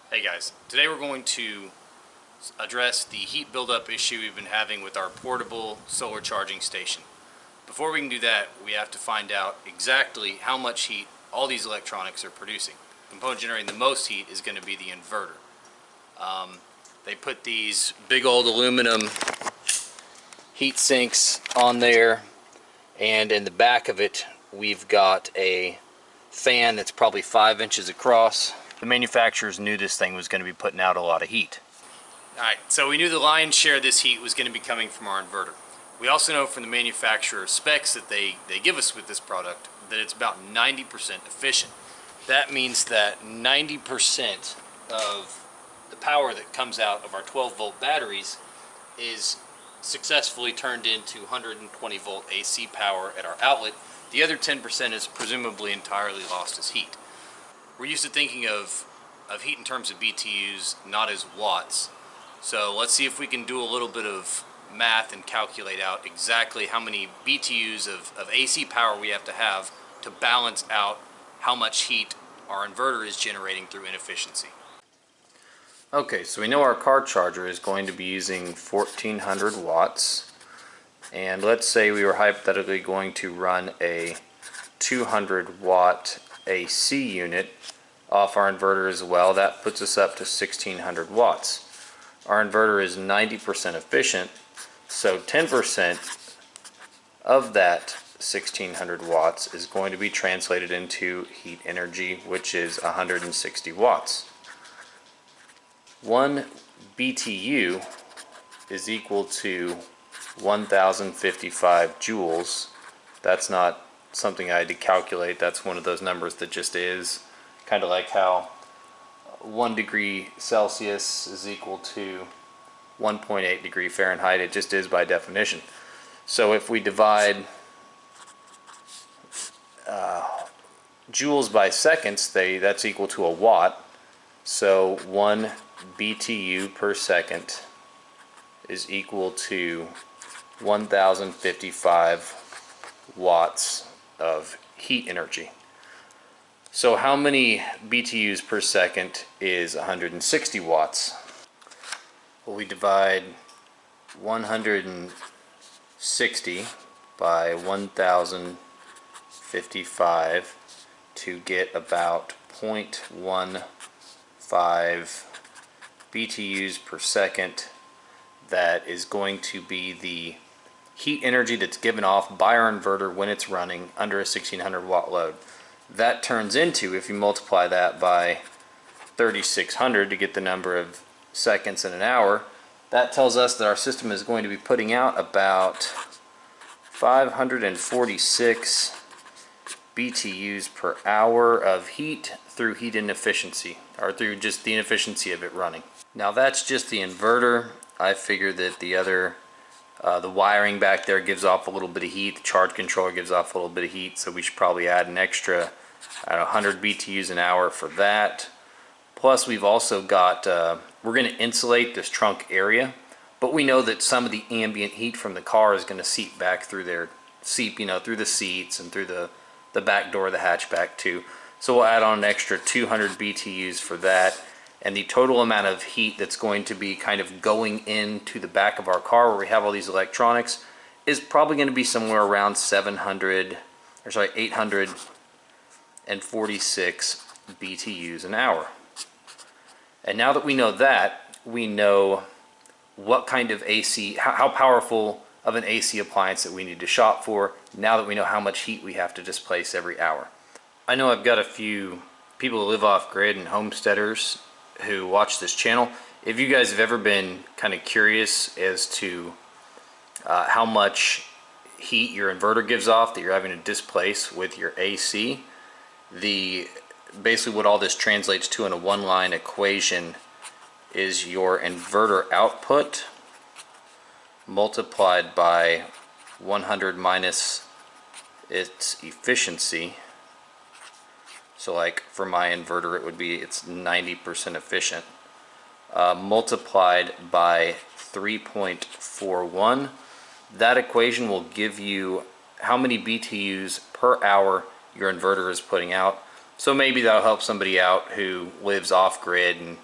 Hey guys, today we're going to address the heat buildup issue we've been having with our portable solar charging station. Before we can do that, we have to find out exactly how much heat all these electronics are producing. The component generating the most heat is going to be the inverter. They put these big old aluminum heat sinks on there, and in the back of it we've got a fan that's probably 5 inches across. The manufacturers knew this thing was going to be putting out a lot of heat. Alright, so we knew the lion's share of this heat was going to be coming from our inverter. We also know from the manufacturer specs that they give us with this product that it's about 90% efficient. That means that 90% of the power that comes out of our 12-volt batteries is successfully turned into 120 volt AC power at our outlet. The other 10% is presumably entirely lost as heat. We're used to thinking of heat in terms of BTUs, not as watts. So let's see if we can do a little bit of math and calculate out exactly how many BTUs of AC power we have to balance out how much heat our inverter is generating through inefficiency. Okay, so we know our car charger is going to be using 1400 watts, and let's say we were hypothetically going to run a 200 watt AC unit off our inverter as well. That puts us up to 1600 watts. Our inverter is 90% efficient, so 10% of that 1600 watts is going to be translated into heat energy, which is 160 watts. 1 BTU is equal to 1055 joules. That's not something I had to calculate, that's one of those numbers that just is. Kind of like how 1 degree Celsius is equal to 1.8 degree Fahrenheit, it just is by definition. So if we divide joules by seconds, that's equal to a watt. So 1 BTU per second is equal to 1055 watts of heat energy. So how many BTUs per second is 160 watts? Well, we divide 160 by 1055 to get about 0.15 BTUs per second. That is going to be the heat energy that's given off by our inverter when it's running under a 1600 watt load. That turns into, if you multiply that by 3600 to get the number of seconds in an hour, that tells us that our system is going to be putting out about 546 BTUs per hour of heat through heat inefficiency, or through just the inefficiency of it running. Now that's just the inverter. I figure that the other, the wiring back there gives off a little bit of heat, the charge controller gives off a little bit of heat, so we should probably add an extra 100 BTUs an hour for that. Plus we've also got, we're going to insulate this trunk area, but we know that some of the ambient heat from the car is going to seep back through there, through the seats and through the back door of the hatchback too. So we'll add on an extra 200 BTUs for that. And the total amount of heat that's going to be kind of going into the back of our car where we have all these electronics is probably going to be somewhere around 846 BTUs an hour. And now that we know that, we know what kind of AC, how powerful of an AC appliance that we need to shop for, now that we know how much heat we have to displace every hour. I know I've got a few people who live off grid and homesteaders who watch this channel. If you guys have ever been kind of curious as to how much heat your inverter gives off that you're having to displace with your AC, basically what all this translates to in a one-line equation is your inverter output multiplied by 100 minus its efficiency. So like for my inverter it would be, it's 90% efficient, multiplied by 3.41. That equation will give you how many BTUs per hour your inverter is putting out. So maybe that'll help somebody out who lives off grid and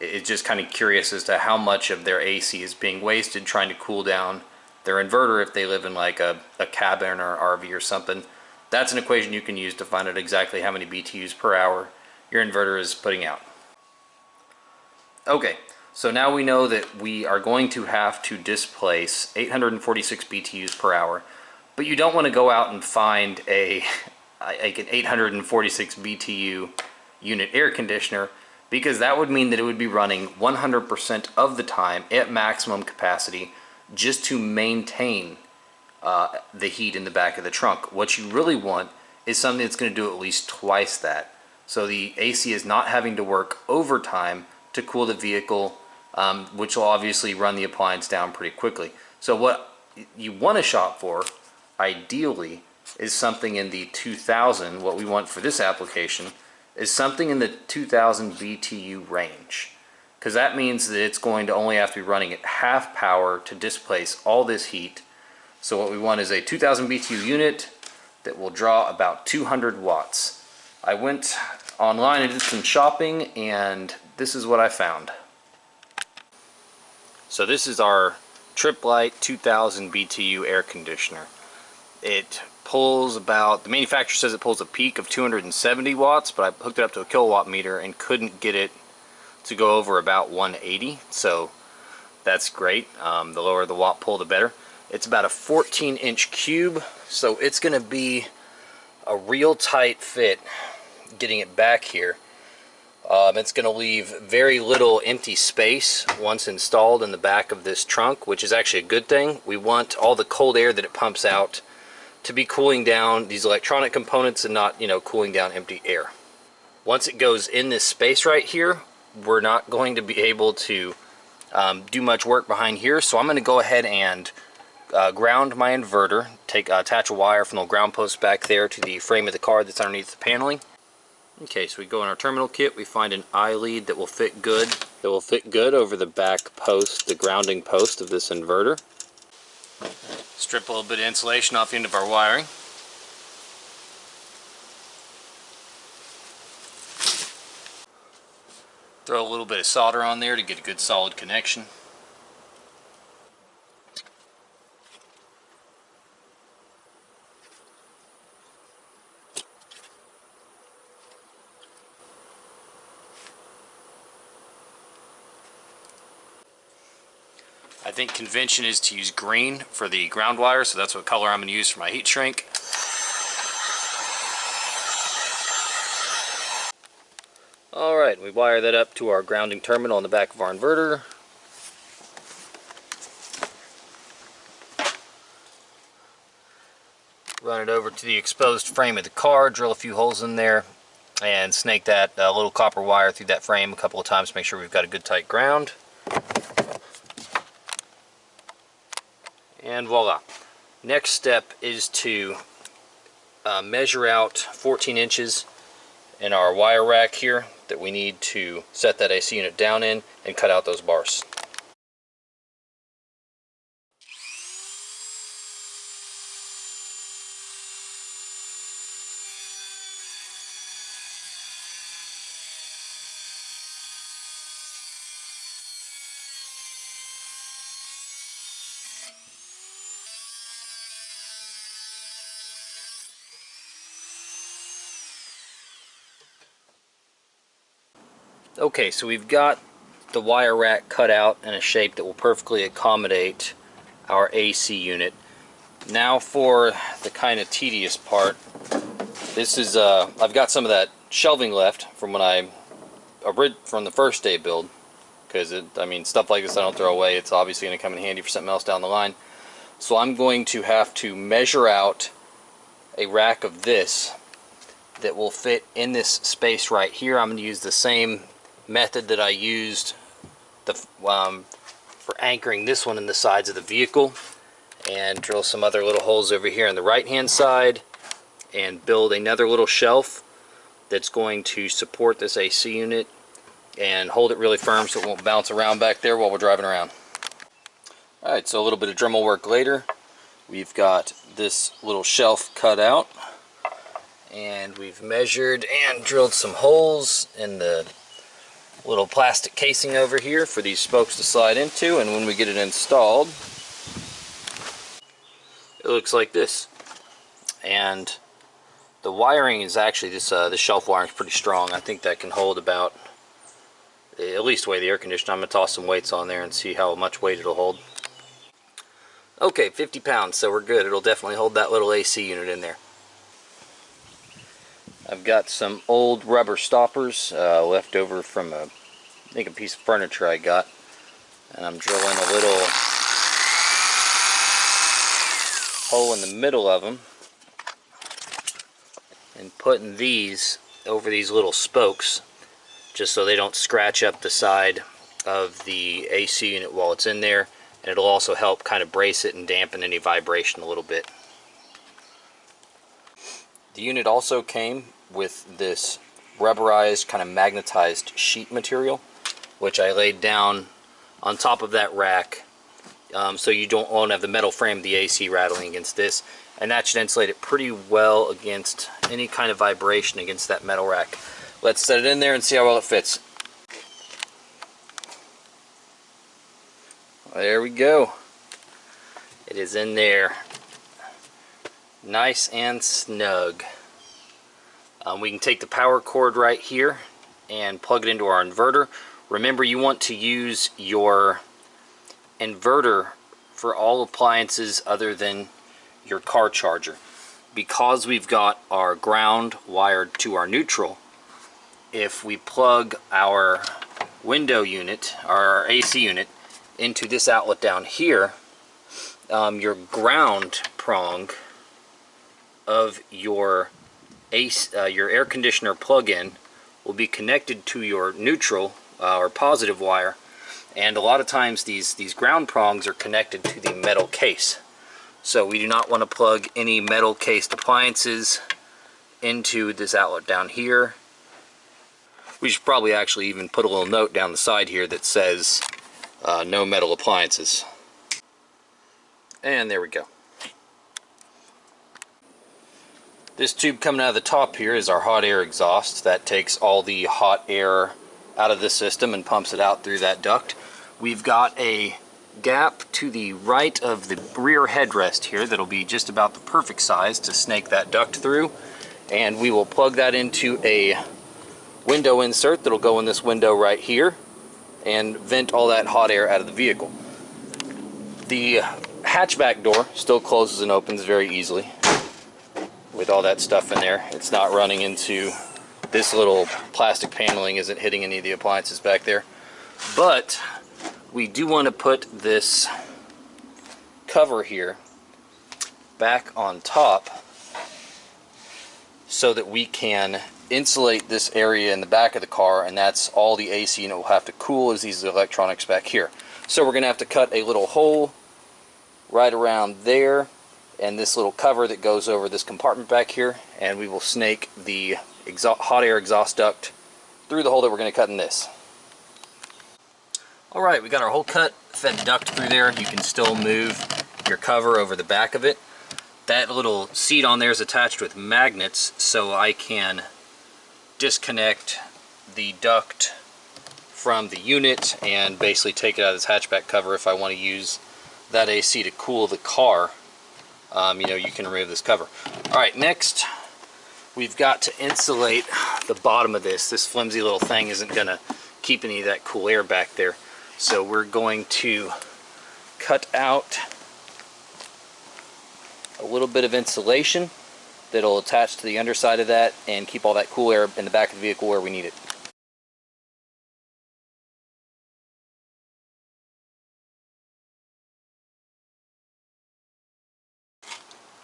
it's just kind of curious as to how much of their AC is being wasted trying to cool down their inverter if they live in like a cabin or RV or something. That's an equation you can use to find out exactly how many BTUs per hour your inverter is putting out. Okay, so now we know that we are going to have to displace 846 BTUs per hour, but you don't want to go out and find like an 846 BTU unit air conditioner, because that would mean that it would be running 100% of the time at maximum capacity just to maintain the heat in the back of the trunk. What you really want is something that's going to do at least twice that. So the AC is not having to work overtime to cool the vehicle, which will obviously run the appliance down pretty quickly. So what you want to shop for, ideally, is something in the 2000, what we want for this application, is something in the 2000 BTU range. Because that means that it's going to only have to be running at half power to displace all this heat. So what we want is a 2000 BTU unit that will draw about 200 watts. I went online and did some shopping, and this is what I found. So this is our Trip Light 2000 BTU air conditioner. It pulls about, the manufacturer says it pulls a peak of 270 watts, but I hooked it up to a kilowatt meter and couldn't get it to go over about 180, so that's great. The lower the watt pull, the better. It's about a 14-inch cube, so it's going to be a real tight fit getting it back here. It's going to leave very little empty space once installed in the back of this trunk, which is actually a good thing. We want all the cold air that it pumps out to be cooling down these electronic components and not, cooling down empty air. Once it goes in this space right here, we're not going to be able to do much work behind here, so I'm going to go ahead and ground my inverter, attach a wire from the ground post back there to the frame of the car that's underneath the paneling. Okay, so we go in our terminal kit, we find an eye lead that will fit good. Over the back post, the grounding post of this inverter. Strip a little bit of insulation off the end of our wiring. Throw a little bit of solder on there to get a good solid connection. I think convention is to use green for the ground wire, so that's what color I'm going to use for my heat shrink. Alright, we wire that up to our grounding terminal on the back of our inverter. Run it over to the exposed frame of the car, drill a few holes in there, and snake that little copper wire through that frame a couple of times to make sure we've got a good tight ground. And voila. Next step is to measure out 14 inches in our wire rack here that we need to set that AC unit down in and cut out those bars. Okay, so we've got the wire rack cut out in a shape that will perfectly accommodate our AC unit. Now for the kind of tedious part. This is I've got some of that shelving left from from the first day build, because stuff like this I don't throw away. It's obviously going to come in handy for something else down the line. So I'm going to have to measure out a rack of this that will fit in this space right here. I'm going to use the same method that I used for anchoring this one in the sides of the vehicle, and drill some other little holes over here on the right hand side and build another little shelf that's going to support this AC unit and hold it really firm so it won't bounce around back there while we're driving around. Alright, so a little bit of Dremel work later, we've got this little shelf cut out, and we've measured and drilled some holes in the little plastic casing over here for these spokes to slide into, and when we get it installed, it looks like this. And the wiring is actually, this shelf wiring is pretty strong. I think that can hold about, at least weigh the air conditioner. I'm going to toss some weights on there and see how much weight it'll hold. Okay, 50 pounds, so we're good. It'll definitely hold that little AC unit in there. I've got some old rubber stoppers left over from I think a piece of furniture I got, and I'm drilling a little hole in the middle of them and putting these over these little spokes just so they don't scratch up the side of the AC unit while it's in there, and it'll also help kind of brace it and dampen any vibration a little bit. The unit also came with this rubberized, kind of magnetized sheet material, which I laid down on top of that rack so you won't have the metal frame of the AC rattling against this, and that should insulate it pretty well against any kind of vibration against that metal rack. Let's set it in there and see how well it fits. There we go. It is in there. Nice and snug. We can take the power cord right here and plug it into our inverter. Remember, you want to use your inverter for all appliances other than your car charger. Because we've got our ground wired to our neutral, if we plug our window unit, our AC unit, into this outlet down here, your ground prong of your air conditioner plug-in will be connected to your neutral or positive wire, and a lot of times these ground prongs are connected to the metal case. So we do not want to plug any metal cased appliances into this outlet down here. We should probably actually even put a little note down the side here that says no metal appliances. And there we go. This tube coming out of the top here is our hot air exhaust. That takes all the hot air out of the system and pumps it out through that duct. We've got a gap to the right of the rear headrest here that'll be just about the perfect size to snake that duct through, and we will plug that into a window insert that'll go in this window right here and vent all that hot air out of the vehicle. The hatchback door still closes and opens very easily with all that stuff in there. It's not running into this little plastic paneling, isn't hitting any of the appliances back there. But we do want to put this cover here back on top so that we can insulate this area in the back of the car, and that's all the AC unit will have to cool is these electronics back here. So we're going to have to cut a little hole right around there and this little cover that goes over this compartment back here, and we will snake the hot air exhaust duct through the hole that we're going to cut in this. Alright, we got our hole cut, fed the duct through there. You can still move your cover over the back of it. That little seat on there is attached with magnets, so I can disconnect the duct from the unit and basically take it out of this hatchback cover if I want to use that AC to cool the car. You know, you can remove this cover. Alright, next we've got to insulate the bottom of this. This flimsy little thing isn't going to keep any of that cool air back there. So we're going to cut out a little bit of insulation that'll attach to the underside of that and keep all that cool air in the back of the vehicle where we need it.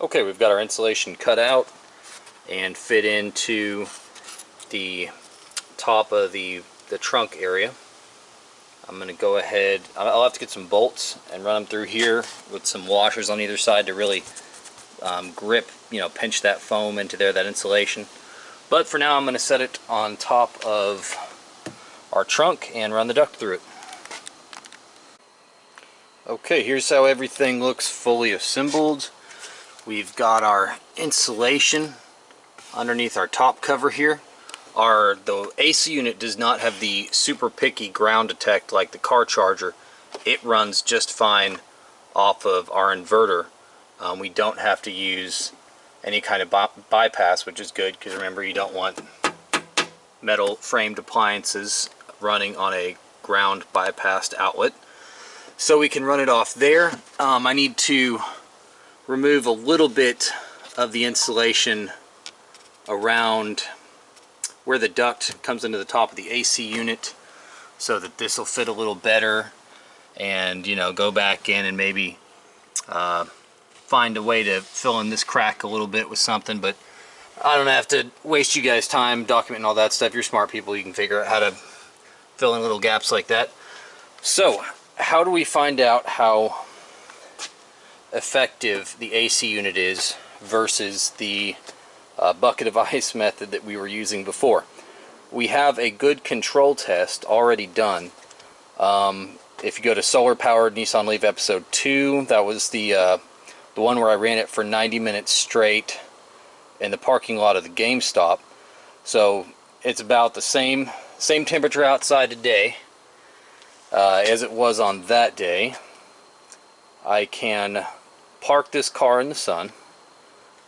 Okay, we've got our insulation cut out and fit into the top of the trunk area. I'm going to go ahead, I'll have to get some bolts and run them through here with some washers on either side to really grip, pinch that foam into there, that insulation. But for now I'm going to set it on top of our trunk and run the duct through it. Okay, here's how everything looks fully assembled. We've got our insulation underneath our top cover here. the AC unit does not have the super picky ground detect like the car charger. It runs just fine off of our inverter. We don't have to use any kind of bypass, which is good, because remember, you don't want metal framed appliances running on a ground bypassed outlet. So we can run it off there. I need to remove a little bit of the insulation around where the duct comes into the top of the AC unit, so that this will fit a little better, and go back in and maybe find a way to fill in this crack a little bit with something. But I don't have to waste you guys time documenting all that stuff. You're smart people, you can figure out how to fill in little gaps like that. So how do we find out how effective the AC unit is versus the bucket of ice method that we were using before? We have a good control test already done. If you go to Solar Powered Nissan Leaf episode 2, that was the one where I ran it for 90 minutes straight in the parking lot of the GameStop. So it's about the same temperature outside today as it was on that day. I can park this car in the sun,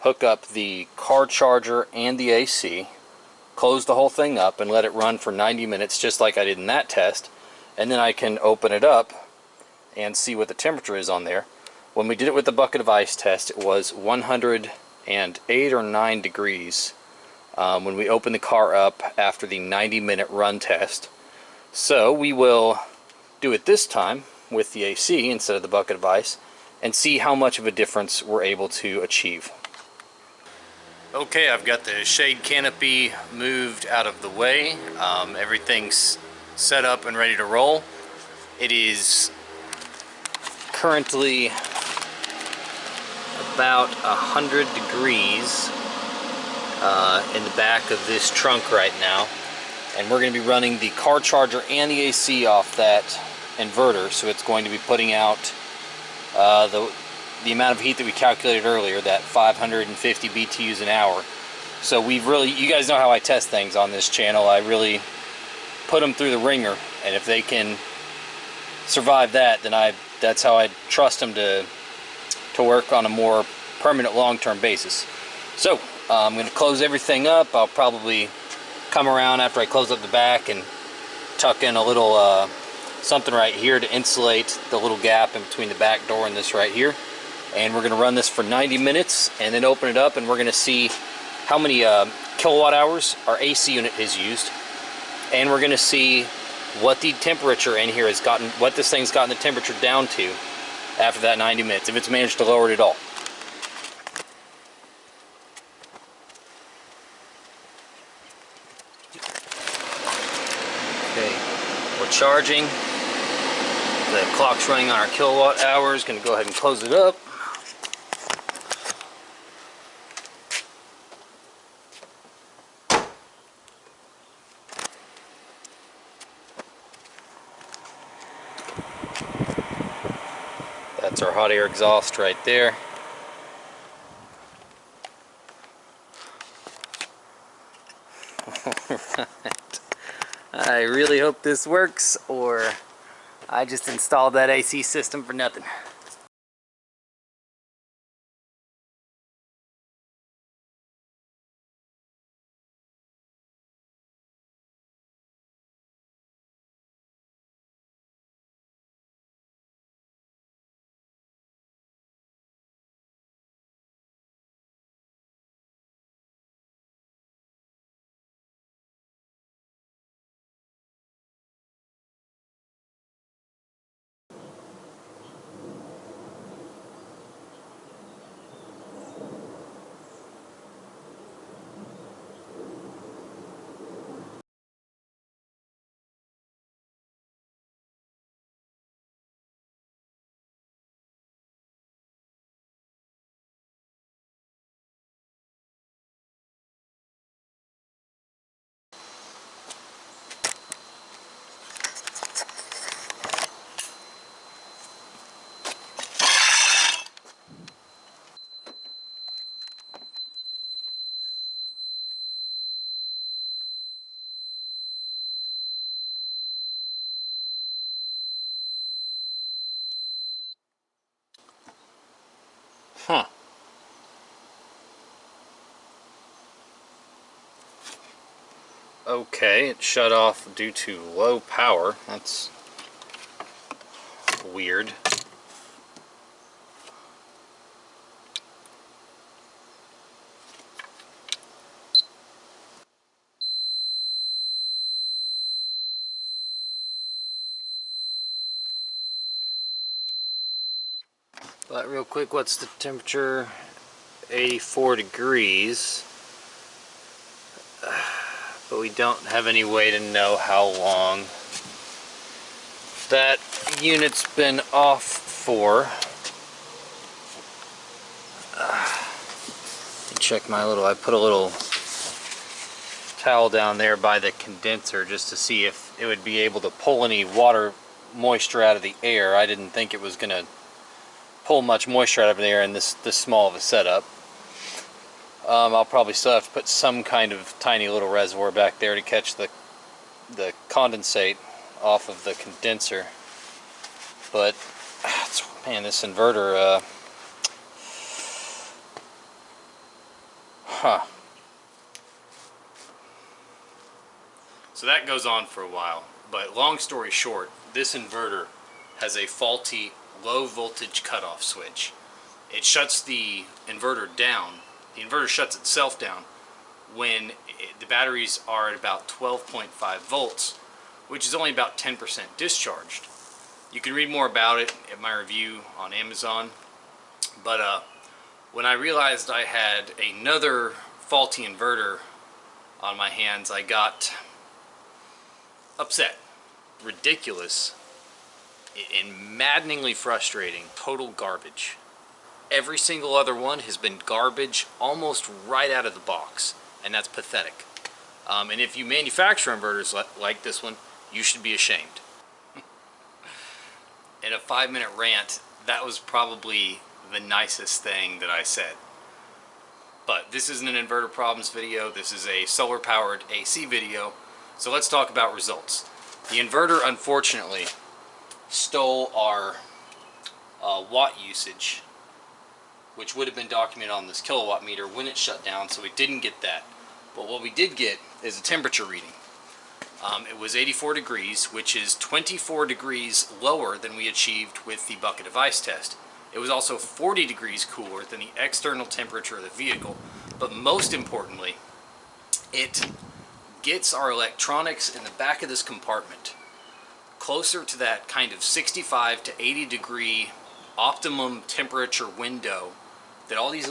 hook up the car charger and the AC, close the whole thing up and let it run for 90 minutes just like I did in that test, and then I can open it up and see what the temperature is on there. When we did it with the bucket of ice test, it was 108 or 9 degrees when we opened the car up after the 90-minute run test. So we will do it this time with the AC instead of the bucket of ice and see how much of a difference we're able to achieve. Okay, I've got the shade canopy moved out of the way. Everything's set up and ready to roll. It is currently about 100 degrees in the back of this trunk right now, and we're going to be running the car charger and the AC off that inverter, so it's going to be putting out the amount of heat that we calculated earlier, that 550 BTUs an hour. So you guys know how I test things on this channel. I really put them through the ringer, and if they can survive that, then that's how I trust them to work on a more permanent long-term basis. So I'm going to close everything up. I'll probably come around after I close up the back and tuck in a little something right here to insulate the little gap in between the back door and this right here. And we're going to run this for 90 minutes and then open it up, and we're going to see how many kilowatt hours our AC unit has used, and we're going to see what the temperature in here has gotten, what this thing's gotten the temperature down to after that 90 minutes, if it's managed to lower it at all. Okay, we're charging. The clock's running on our kilowatt hours. Going to go ahead and close it up. That's our hot air exhaust right there. Alright. I really hope this works, or I just installed that AC system for nothing. Okay, it shut off due to low power. That's weird. But real quick, what's the temperature? 84 degrees. But we don't have any way to know how long that unit's been off for. Check my little, I put a little towel down there by the condenser just to see if it would be able to pull any water moisture out of the air. I didn't think it was going to pull much moisture out of the air in this small of a setup. I'll probably still have to put some kind of tiny little reservoir back there to catch the condensate off of the condenser. But man, this inverter, So that goes on for a while, but long story short, this inverter has a faulty low voltage cutoff switch. It shuts the inverter down. The inverter shuts itself down when the batteries are at about 12.5 volts, which is only about 10% discharged. You can read more about it at my review on Amazon, but when I realized I had another faulty inverter on my hands, I got upset. Ridiculous and maddeningly frustrating. Total garbage. Every single other one has been garbage almost right out of the box, and that's pathetic. And if you manufacture inverters like this one, you should be ashamed. In a 5-minute rant, that was probably the nicest thing that I said. But this isn't an inverter problems video, this is a solar powered AC video, so let's talk about results. The inverter unfortunately stole our watt usage, which would have been documented on this kilowatt meter when it shut down, so we didn't get that. But what we did get is a temperature reading. It was 84 degrees, which is 24 degrees lower than we achieved with the bucket of ice test. It was also 40 degrees cooler than the external temperature of the vehicle. But most importantly, it gets our electronics in the back of this compartment closer to that kind of 65 to 80 degree optimum temperature window that all these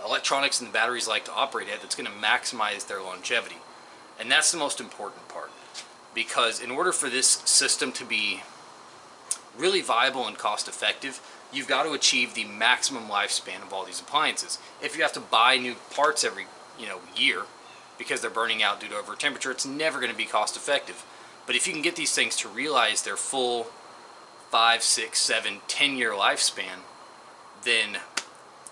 electronics and the batteries like to operate at, that's going to maximize their longevity. And that's the most important part, because in order for this system to be really viable and cost effective, you've got to achieve the maximum lifespan of all these appliances. If you have to buy new parts every year because they're burning out due to over temperature, it's never going to be cost effective. But if you can get these things to realize their full 5, 6, 7, 10-year lifespan, then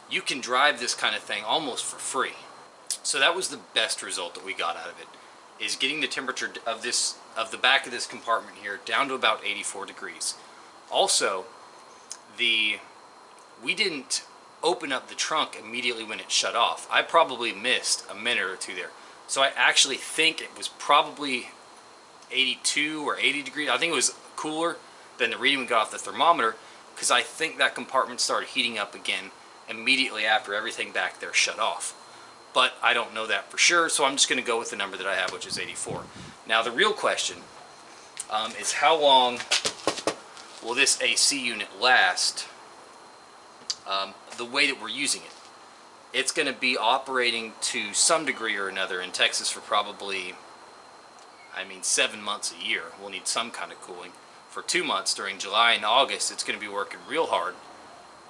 you can drive this kind of thing almost for free. So that was the best result that we got out of it, is getting the temperature of the back of this compartment here down to about 84 degrees. Also, we didn't open up the trunk immediately when it shut off. I probably missed a minute or two there. So I actually think it was probably 82 or 80 degrees. I think it was cooler than the reading we got off the thermometer, because I think that compartment started heating up again immediately after everything back there shut off. But I don't know that for sure, so I'm just going to go with the number that I have, which is 84. Now the real question is, how long will this AC unit last the way that we're using it? It's going to be operating to some degree or another in Texas for probably, 7 months a year. We'll need some kind of cooling. For 2 months during July and August, it's going to be working real hard.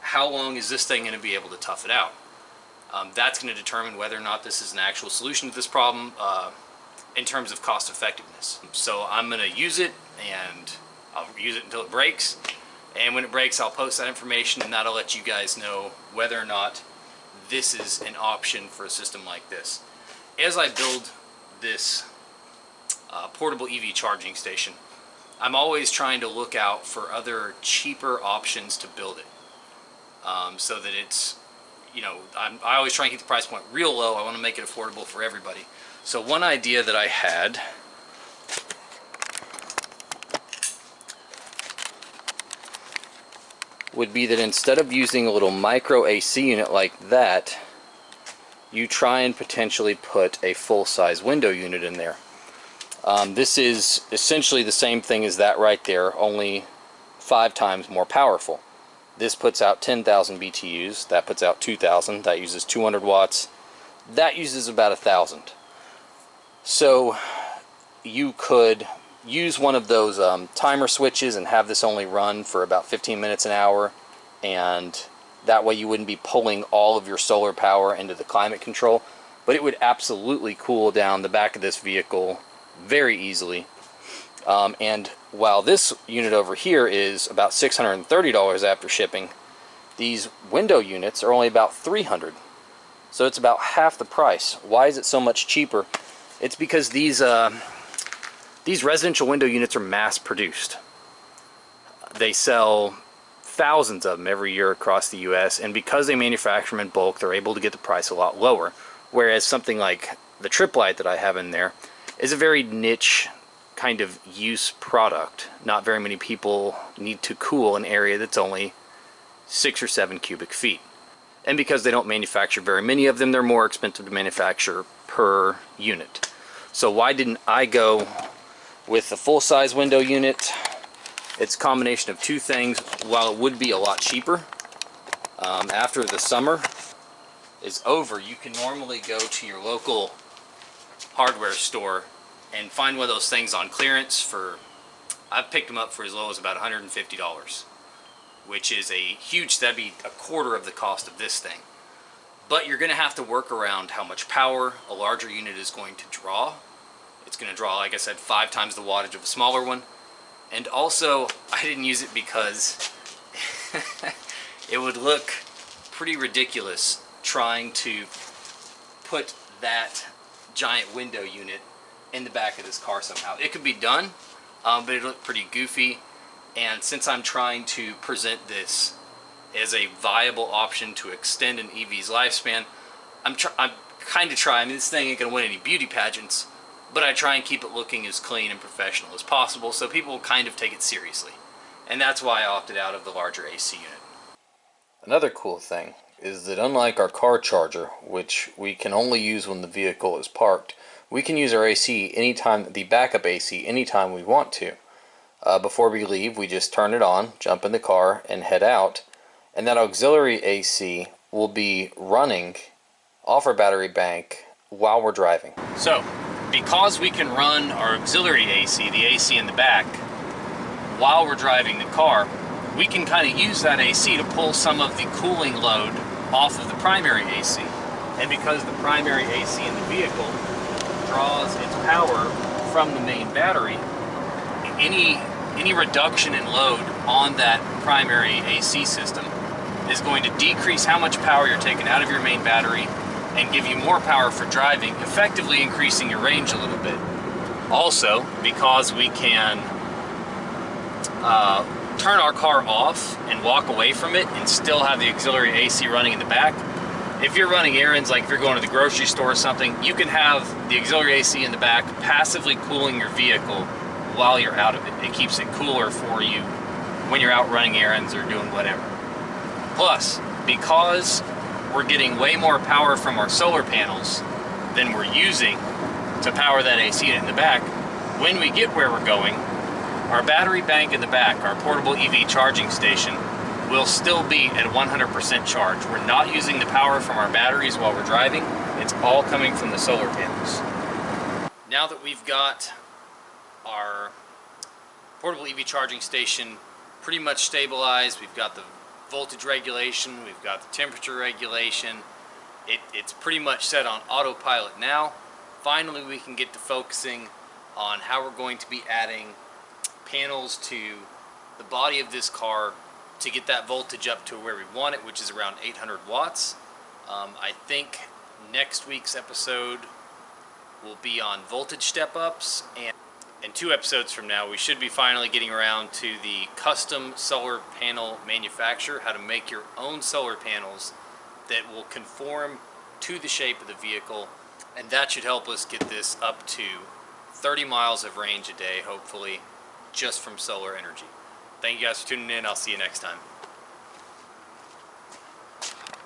How long is this thing going to be able to tough it out? That's going to determine whether or not this is an actual solution to this problem in terms of cost effectiveness. So I'm going to use it, and I'll use it until it breaks. And when it breaks, I'll post that information, and that'll let you guys know whether or not this is an option for a system like this. As I build this portable EV charging station, I'm always trying to look out for other cheaper options to build it, so that it's, I always try and keep the price point real low. I want to make it affordable for everybody. So one idea that I had would be that instead of using a little micro AC unit like that, you try and potentially put a full-size window unit in there. This is essentially the same thing as that right there, only 5 times more powerful. This puts out 10,000 BTUs, that puts out 2,000, that uses 200 watts, that uses about 1,000. So you could use one of those timer switches and have this only run for about 15 minutes an hour, and that way you wouldn't be pulling all of your solar power into the climate control, but it would absolutely cool down the back of this vehicle very easily. And while this unit over here is about $630 after shipping, these window units are only about $300. So it's about half the price. Why is it so much cheaper? It's because these residential window units are mass produced. They sell thousands of them every year across the US, and because they manufacture them in bulk, they're able to get the price a lot lower. Whereas something like the trip light that I have in there is a very niche kind of use product. Not very many people need to cool an area that's only 6 or 7 cubic feet. And because they don't manufacture very many of them, they're more expensive to manufacture per unit. So why didn't I go with the full-size window unit? It's a combination of two things. While it would be a lot cheaper, after the summer is over, you can normally go to your local hardware store and find one of those things on clearance for, I've picked them up for as low as about $150, which is a huge, that'd be a quarter of the cost of this thing. But you're going to have to work around how much power a larger unit is going to draw. It's going to draw, like I said, 5 times the wattage of a smaller one. And also, I didn't use it because it would look pretty ridiculous trying to put that giant window unit in the back of this car somehow. It could be done, but it looked pretty goofy. And since I'm trying to present this as a viable option to extend an EV's lifespan, I'm kind of trying. I mean, this thing ain't gonna win any beauty pageants, but I try and keep it looking as clean and professional as possible so people will kind of take it seriously. And that's why I opted out of the larger AC unit. Another cool thing is that unlike our car charger, which we can only use when the vehicle is parked, we can use our AC anytime, the backup AC, anytime we want to. Before we leave, we just turn it on, jump in the car, and head out. And that auxiliary AC will be running off our battery bank while we're driving. So, because we can run our auxiliary AC, the AC in the back, while we're driving the car, we can kind of use that AC to pull some of the cooling load off of the primary AC. And because the primary AC in the vehicle draws its power from the main battery, any reduction in load on that primary AC system is going to decrease how much power you're taking out of your main battery and give you more power for driving, effectively increasing your range a little bit. Also, because we can turn our car off and walk away from it and still have the auxiliary AC running in the back, if you're running errands, like if you're going to the grocery store or something, you can have the auxiliary AC in the back passively cooling your vehicle while you're out of it. It keeps it cooler for you when you're out running errands or doing whatever. Plus, because we're getting way more power from our solar panels than we're using to power that AC in the back, when we get where we're going, our battery bank in the back, our portable EV charging station, will still be at 100% charge. We're not using the power from our batteries while we're driving. It's all coming from the solar panels. Now that we've got our portable EV charging station pretty much stabilized, we've got the voltage regulation, we've got the temperature regulation, it's pretty much set on autopilot now. Finally, we can get to focusing on how we're going to be adding panels to the body of this car to get that voltage up to where we want it, which is around 800 watts. I think next week's episode will be on voltage step-ups, and 2 episodes from now we should be finally getting around to the custom solar panel manufacturer, how to make your own solar panels that will conform to the shape of the vehicle And that should help us get this up to 30 miles of range a day, hopefully, just from solar energy. Thank you guys for tuning in. I'll see you next time.